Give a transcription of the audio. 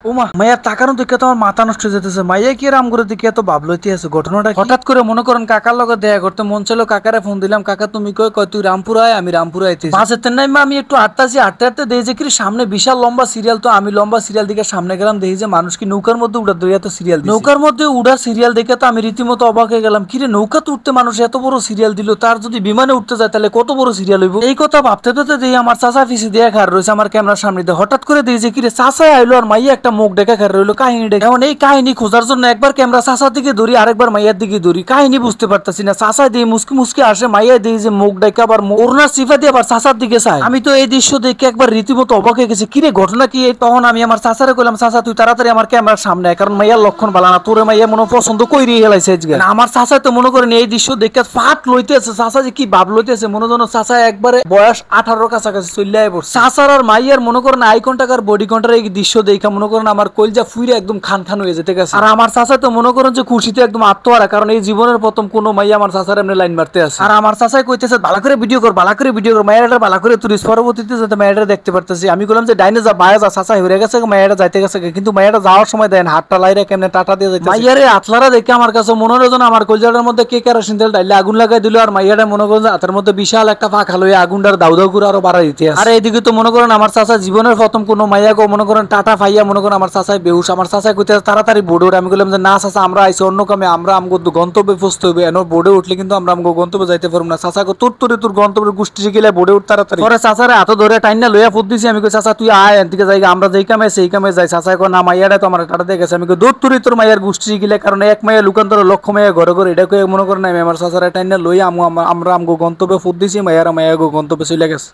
ওমা মাইয়া তাকানো দেখে তো আমার মাথা নষ্ট হয়ে যেতেছে। মাইয়া কি রাম করে দেখে এত ভাব লইতে আছে ঘটনাটা হঠাৎ করে মনে করেন কাকার লগে দেখা করতে মন চাইলো, কাকারে ফোন দিলাম, কাকা তুমি কই কয় তুই রামপুরা আয়, আমি রামপুরা আইতেছি। বাসের নাই আমি একটু হাঁটতাছি, হাঁটতে হাঁটতে দেখি যে কি সামনে বিশাল লম্বা সিরিয়াল। তো আমি লম্বা সিরিয়াল দিকে সামনে গেলাম, দেখি যে মানুষ কি নৌকার মধ্যে উড়া দইয়া তো সিরিয়াল, নৌকার মধ্যে উড়া সিরিয়াল দেখে তো আমি রীতিমতো অবাক হয়ে গেলাম। কিরে নৌকাতে উঠতে মানুষ এত বড় সিরিয়াল দিল, তার যদি বিমানে উঠতে যায় তাহলে কত বড় সিরিয়াল হইব। এই কথা ভাবতে ভাবতে দেখি আমার চাচা পিছিয়ে দিয়ে খার রয়েছে আমার ক্যামেরার সামনে দিয়ে। হঠাৎ করে দেখি যে কিরে চাচা আইলো আর মাইয়া একটা মুখ দেখা খার রইলো। কাহিনী এমন, এই কাহিনী খোঁজার জন্য একবার ক্যামেরা চাচার দিকে ধরি, আরেকবার মাইয়ার দিকে ধরি, কাহিনী বুঝতে পারতাছি না। চাচা দিয়ে মুসকি মুসকি আসে, মাইয়া দিয়ে যে মুখ ডাকা আবার ওড়নার সিফা দিয়ে আবার চাচার দিকে চায়। আমি তো এই দৃশ্য দেখে একবার রীতিমতো অবাক হয়ে গেছে, কিরে ঘটনা কি। তখন আমি আমার চাচারে কইলাম, চাচা তুই তাড়াতাড়ি আমার ক্যামেরার সামনে আয়, কারণ মাইয়ার লক্ষণ ভালো না, তোরে মাইয়া মনে পছন্দ কইরি হেলাইছে। আমার চাচা তো মনে করেন এই দৃশ্য দেখে ফাট লইতেছে। চাচা যে কি ভাব লইতেছে মনে যেন চাচা একবারে বয়স 18 কাছাকাছি চলে আইব। চাচার আর মাইয়ার মনে করেন আই কন্টাক্ট আর বডি কন্টাক্ট এই দৃশ্য দেখা মনে করেন আমার কলজা ফুইরে একদম খান খান হয়ে যেতে গেছে। আর আমার চাচা তো মনে করেন যে খুশিতে একদম আত্মহারা, কারণ এই জীবনের প্রথম কোনো মাইয়া আমার চাচার এমনি লাইন মারতে আছে। আর আমার চাচাই কইতেছে ভালো করে ভিডিও কর, ভালো করে ভিডিও কর, মায়েরা ভালো করে তুই পরবর্তীতে যাতে মায়েরা দেখতে পারতেছি। আমি বললাম যে ডাইনে যা, বায়া যা, চাচা হয়ে গেছে, মায়েরা যাইতে গেছে, কিন্তু মায়েরা যাওয়ার সময় দেন হাতটা লাইরা কেমনে টাটা দিয়ে যাইতে। মাইয়ারে আতলারা দেখে আমার কাছে মনে হলো যেন আমার কলজাটার মধ্যে কে কেরোসিন তেল ডাইলে আগুন লাগাই দিল। আর মাইয়াটা মনে করেন যে হাতের মধ্যে বিশাল একটা ফাঁকা লইয়া আগুনটার দাউ দাউ করে আরো বাড়াই দিতে আছে। আর এইদিকে তো মনে করেন আমার চাচা জীবনের প্রথম কোনো মাইয়াকে মনে করেন টাটা ফাইয়া মনে করেন আমার চাচাই বেহুশ। আমার চাচাই কইতে তাড়াতাড়ি বোর্ডে উঠে। আমি বললাম যে না চাচা আমরা আইসি অন্য কামে, আমরা আমগো গন্তব্যে পৌঁছতে হবে, এন বোর্ডে উঠলে কিন্তু আমরা আমগো গন্তব্যে যাইতে পারবো না। চাচা কো তোর গন্তব্যের গোষ্ঠী শিখিলে বোর্ডে উঠ তাড়াতাড়ি। পরে চাচারে হাতে ধরে টাইনা লইয়া ফুট দিছি। আমি কই চাচা তুই আয় এদিকে যাই, আমরা যেই কামে সেই কামে যাই। চাচা কো না মাইয়াটা তো আমার টাটা দিয়ে গেছে। আমি কই তোর মাইয়ার গোষ্ঠী শিখিলে, কারণ এক মাইয়া লুকান্তর লক্ষ মাইয়া ঘরে ঘরে, এটা কই মনে করেন আমি আমার চাচারে টাইনা লইয়া আমরা আমগো গন্তব্যে ফুট দিছি, মাইয়ারা মাইয়া গন্তব্যে চলে গেছে।